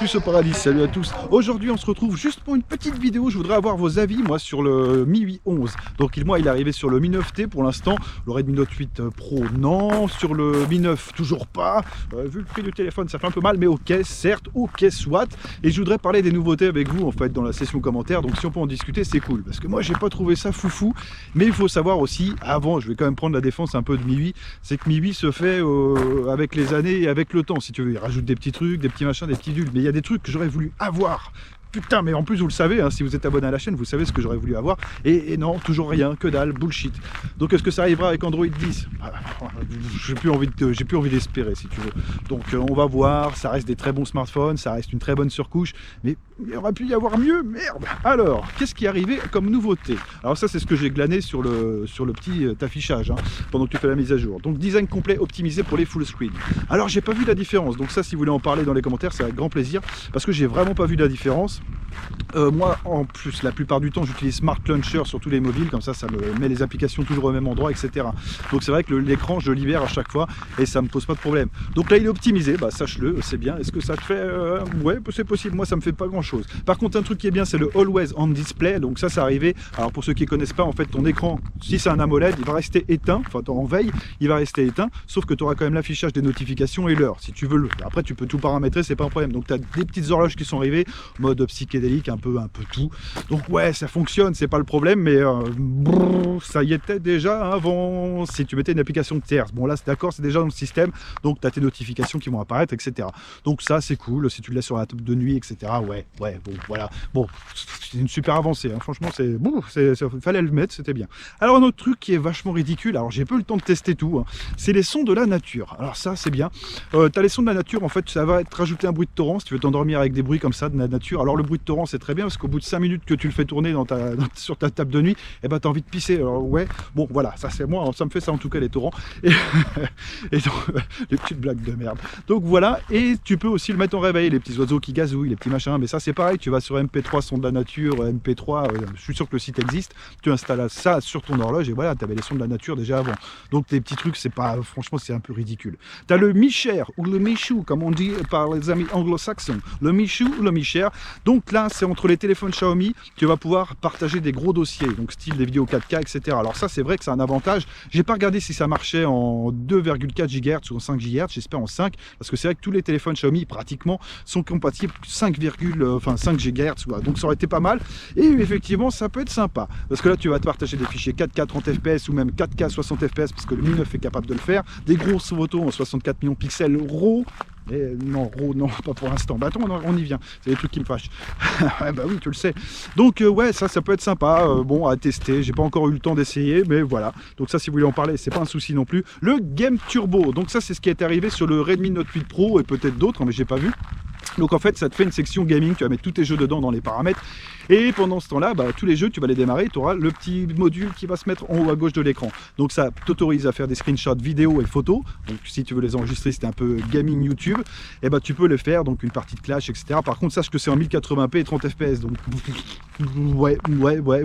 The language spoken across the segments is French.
plus au paradis, salut à tous. Aujourd'hui on se retrouve juste pour une petite vidéo. Je voudrais avoir vos avis moi sur le Mi 8 11. Donc moi il est arrivé sur le Mi 9T pour l'instant. Le Redmi Note 8 Pro non. Sur le Mi 9 toujours pas. Vu le prix du téléphone ça fait un peu mal, mais ok, certes, ok, soit. Et je voudrais parler des nouveautés avec vous en fait dans la session commentaire. Donc si on peut en discuter c'est cool. Parce que moi j'ai pas trouvé ça foufou. Mais il faut savoir aussi, avant je vais quand même prendre la défense un peu de Mi 8, c'est que Mi 8 se fait avec les années et avec le temps si tu veux. Il rajoute des petits trucs, des petits machins, des petits dulles. Mais il y a des trucs que j'aurais voulu avoir. Putain, mais en plus vous le savez, hein, si vous êtes abonné à la chaîne, vous savez ce que j'aurais voulu avoir. Et non, toujours rien, que dalle, bullshit. Donc est-ce que ça arrivera avec Android 10? J'ai plus envie d'espérer si tu veux. Donc on va voir, ça reste des très bons smartphones, ça reste une très bonne surcouche, mais il aurait pu y avoir mieux, merde. Alors, qu'est-ce qui est arrivé comme nouveauté? Alors ça c'est ce que j'ai glané sur le petit affichage, hein, pendant que tu fais la mise à jour. Donc design complet optimisé pour les full screen. Alors j'ai pas vu la différence, donc ça si vous voulez en parler dans les commentaires, c'est avec grand plaisir, parce que j'ai vraiment pas vu la différence. Moi en plus la plupart du temps j'utilise Smart Launcher sur tous les mobiles, comme ça me met les applications toujours au même endroit, etc. Donc c'est vrai que l'écran je le libère à chaque fois et ça me pose pas de problème. Donc là il est optimisé, bah sache-le, c'est bien. Est-ce que ça te fait ouais, c'est possible, moi ça me fait pas grand chose. Par contre un truc qui est bien c'est le Always On Display, donc ça c'est arrivé. Alors pour ceux qui connaissent pas, en fait ton écran, si c'est un AMOLED, il va rester éteint, enfin en veille, il va rester éteint, sauf que tu auras quand même l'affichage des notifications et l'heure, si tu veux. Après tu peux tout paramétrer, c'est pas un problème. Donc tu as des petites horloges qui sont arrivées, mode psychédélique, un peu tout. Donc ouais, ça fonctionne, c'est pas le problème, mais ça y était déjà avant. Si tu mettais une application de tierce, bon là c'est d'accord, c'est déjà dans le système, donc tu as tes notifications qui vont apparaître, etc. Donc ça c'est cool, si tu le laisses sur la table de nuit, etc. Ouais, bon, voilà. Bon, c'est une super avancée, hein. Franchement, fallait le mettre, c'était bien. Alors un autre truc qui est vachement ridicule, alors j'ai pas eu le temps de tester tout, hein, c'est les sons de la nature. Alors ça c'est bien. T'as les sons de la nature, en fait, ça va être rajouté un bruit de torrent, si tu veux t'endormir avec des bruits comme ça de la nature. Alors le bruit de torrent c'est très bien, parce qu'au bout de 5 minutes que tu le fais tourner sur ta table de nuit, et ben t'as envie de pisser. Alors ouais, bon voilà, ça c'est moi, ça me fait ça en tout cas les torrents. Et donc, les petites blagues de merde. Donc voilà, et tu peux aussi le mettre en réveil, les petits oiseaux qui gazouillent, les petits machins, mais ça c'est pareil, tu vas sur MP3 son de la nature, MP3, je suis sûr que le site existe, tu installes ça sur ton horloge et voilà, tu avais les sons de la nature déjà avant. Donc tes petits trucs, c'est pas, franchement c'est un peu ridicule. Tu as le Mi Share ou le Mi Shoe comme on dit par les amis anglo-saxons, le Mi Shoe ou le Mi Share. Donc là c'est entre les téléphones Xiaomi, tu vas pouvoir partager des gros dossiers, donc style des vidéos 4K, etc. Alors ça c'est vrai que c'est un avantage. J'ai pas regardé si ça marchait en 2,4 GHz ou en 5 GHz, j'espère en 5, parce que c'est vrai que tous les téléphones Xiaomi pratiquement sont compatibles 5 GHz, voilà. Donc ça aurait été pas mal, et effectivement ça peut être sympa, parce que là tu vas te partager des fichiers 4K 30 fps ou même 4K 60 fps, parce que le Mi 9 est capable de le faire, des grosses photos en 64 millions de pixels RAW. Et non, pas pour l'instant. Bah attends, on y vient. C'est des trucs qui me fâchent. Bah oui, tu le sais. Donc ouais, ça peut être sympa. Bon, à tester. J'ai pas encore eu le temps d'essayer, mais voilà. Donc ça, si vous voulez en parler, c'est pas un souci non plus. Le Game Turbo. Donc ça, c'est ce qui est arrivé sur le Redmi Note 8 Pro et peut-être d'autres, mais j'ai pas vu. Donc en fait ça te fait une section gaming, tu vas mettre tous tes jeux dedans dans les paramètres, et pendant ce temps là tous les jeux tu vas les démarrer, tu auras le petit module qui va se mettre en haut à gauche de l'écran. Donc ça t'autorise à faire des screenshots vidéo et photos, donc si tu veux les enregistrer, c'était un peu gaming YouTube, et tu peux les faire, donc une partie de Clash, etc. Par contre sache que c'est en 1080p et 30 fps, donc ouais,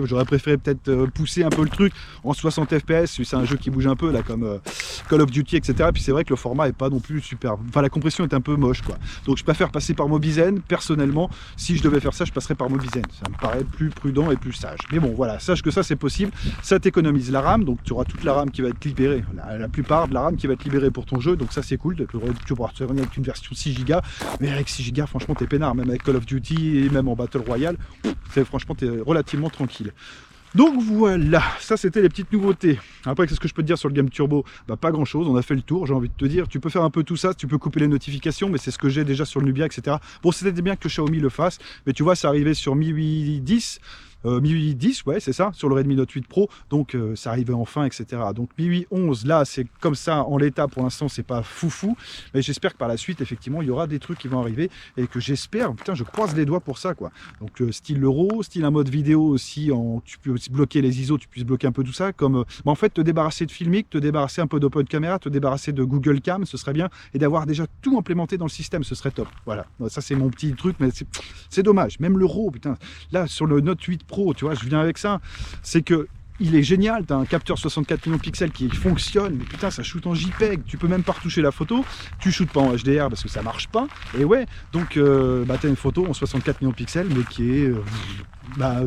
j'aurais préféré peut-être pousser un peu le truc en 60 fps, c'est un jeu qui bouge un peu là comme Call of Duty, etc. Puis c'est vrai que le format est pas non plus super, enfin la compression est un peu moche quoi, donc je préfère passer par Mobizen. Personnellement, si je devais faire ça, je passerais par Mobizen, ça me paraît plus prudent et plus sage. Mais bon voilà, sache que ça c'est possible, ça t'économise la RAM, donc tu auras toute la RAM qui va être libérée, la plupart de la RAM qui va être libérée pour ton jeu, donc ça c'est cool, tu pourras te revenir avec une version 6 Go, mais avec 6 Go franchement t'es peinard, même avec Call of Duty et même en Battle Royale, franchement t'es relativement tranquille. Donc voilà, ça c'était les petites nouveautés. Après, qu'est-ce que je peux te dire sur le Game Turbo? Pas grand chose, on a fait le tour, j'ai envie de te dire. Tu peux faire un peu tout ça, tu peux couper les notifications, mais c'est ce que j'ai déjà sur le Nubia, etc. Bon, c'était bien que Xiaomi le fasse, mais tu vois, c'est arrivé sur Mi 8 10. Mi 8 10, ouais, c'est ça, sur le Redmi Note 8 Pro, donc ça arrivait enfin, etc. Donc Mi 8 11, là, c'est comme ça, en l'état, pour l'instant, c'est pas foufou, mais j'espère que par la suite, effectivement, il y aura des trucs qui vont arriver, et que j'espère, putain, je croise les doigts pour ça, quoi. Donc, style l'euro, style un mode vidéo aussi, tu peux aussi bloquer les ISO, tu puisses bloquer un peu tout ça, comme, en fait, te débarrasser de Filmic, te débarrasser un peu d'Open Camera, te débarrasser de Google Cam, ce serait bien, et d'avoir déjà tout implémenté dans le système, ce serait top. Voilà, ça, c'est mon petit truc, mais c'est dommage, même l'euro, putain, là, sur le Note 8 Pro, tu vois, je viens avec ça, c'est que il est génial, tu as un capteur 64 millions de pixels qui fonctionne, mais putain ça shoot en JPEG, tu peux même pas retoucher la photo, tu shootes pas en HDR parce que ça marche pas, et ouais, donc tu as une photo en 64 millions de pixels, mais qui est...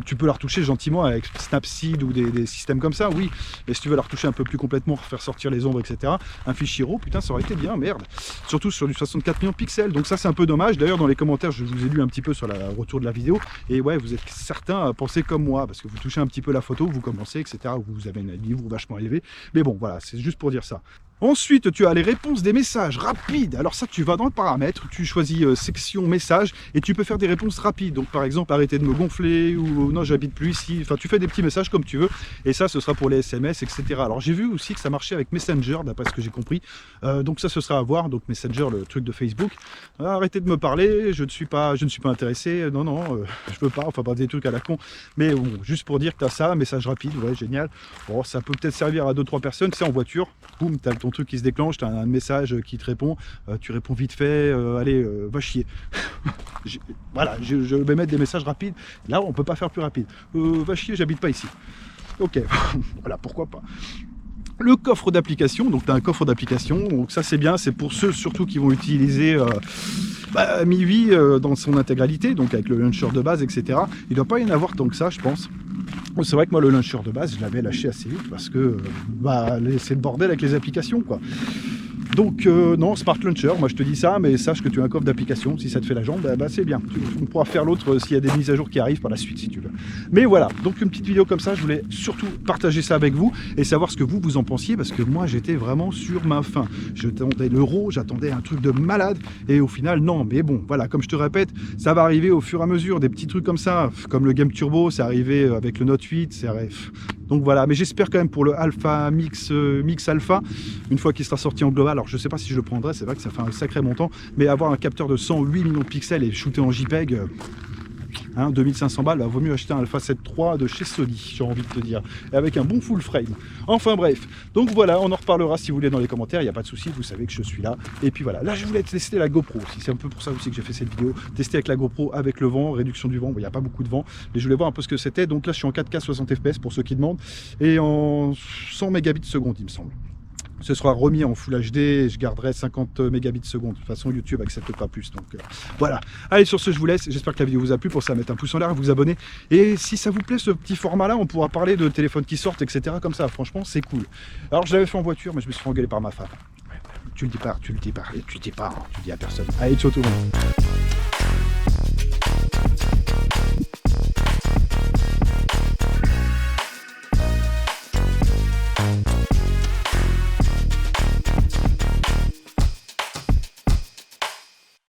tu peux la retoucher gentiment avec Snapseed ou des systèmes comme ça, oui, mais si tu veux la retoucher un peu plus complètement, faire sortir les ombres, etc., un fichier RAW, putain ça aurait été bien, merde, surtout sur du 64 millions de pixels, donc ça c'est un peu dommage. D'ailleurs dans les commentaires je vous ai lu un petit peu sur le retour de la vidéo, et ouais, vous êtes certains à penser comme moi, parce que vous touchez un petit peu la photo, vous commencez, etc., vous avez un niveau vachement élevé, mais bon voilà, c'est juste pour dire ça. Ensuite, tu as les réponses des messages rapides. Alors ça, tu vas dans le paramètre, tu choisis section message et tu peux faire des réponses rapides. Donc par exemple, arrêtez de me gonfler ou non, j'habite plus ici. Enfin, tu fais des petits messages comme tu veux. Et ça, ce sera pour les SMS, etc. Alors j'ai vu aussi que ça marchait avec Messenger, d'après ce que j'ai compris. Donc ça, ce sera à voir. Donc Messenger, le truc de Facebook. Arrêtez de me parler, je ne suis pas intéressé. Non, je veux pas. Enfin, pas des trucs à la con. Mais bon, juste pour dire que tu as ça, message rapide, ouais, génial. Bon, ça peut peut-être servir à 2-3 personnes. C'est en voiture. Boum, tu as ton truc qui se déclenche, tu as un message qui te répond, tu réponds vite fait, allez, va chier. Voilà, je vais mettre des messages rapides. Là, on peut pas faire plus rapide. Va chier, j'habite pas ici. Ok, voilà, pourquoi pas. Le coffre d'application, donc tu as un coffre d'application, donc ça c'est bien, c'est pour ceux surtout qui vont utiliser MIUI dans son intégralité, donc avec le launcher de base, etc. Il ne doit pas y en avoir tant que ça, je pense. C'est vrai que moi le launcher de base, je l'avais lâché assez vite parce que c'est le bordel avec les applications, quoi. Donc non, Smart Launcher, moi je te dis ça, mais sache que tu as un coffre d'application, si ça te fait la jambe, c'est bien. On pourra faire l'autre s'il y a des mises à jour qui arrivent par la suite, si tu veux. Mais voilà, donc une petite vidéo comme ça, je voulais surtout partager ça avec vous et savoir ce que vous en pensiez, parce que moi j'étais vraiment sur ma faim. J'attendais l'euro, j'attendais un truc de malade, et au final non, mais bon, voilà, comme je te répète, ça va arriver au fur et à mesure, des petits trucs comme ça, comme le Game Turbo, c'est arrivé avec le Note 8, c'est arrivé... Donc voilà, mais j'espère quand même pour le Alpha Mix Alpha, une fois qu'il sera sorti en global, alors je sais pas si je le prendrai, c'est vrai que ça fait un sacré montant, mais avoir un capteur de 108 millions de pixels et shooter en JPEG, 2500 balles, vaut mieux acheter un Alpha 7 III de chez Sony, j'ai envie de te dire, et avec un bon full frame. Enfin bref, donc voilà, on en reparlera si vous voulez dans les commentaires, il n'y a pas de souci, vous savez que je suis là. Et puis voilà, là je voulais tester la GoPro aussi, c'est un peu pour ça aussi que j'ai fait cette vidéo, tester avec la GoPro, avec le vent, réduction du vent, bon, il n'y a pas beaucoup de vent, mais je voulais voir un peu ce que c'était. Donc là je suis en 4K 60 fps pour ceux qui demandent, et en 100 mégabits seconde il me semble. Ce sera remis en Full HD et je garderai 50 mégabits seconde. De toute façon, YouTube n'accepte pas plus. Donc voilà. Allez, sur ce, je vous laisse. J'espère que la vidéo vous a plu. Pour ça, mettre un pouce en l'air, vous abonner. Et si ça vous plaît, ce petit format-là, on pourra parler de téléphones qui sortent, etc. Comme ça, franchement, c'est cool. Alors, je l'avais fait en voiture, mais je me suis fait engueuler par ma femme. Tu le dis pas, tu le dis pas. Et tu le dis pas, hein, tu le dis à personne. Allez, ciao tout le monde.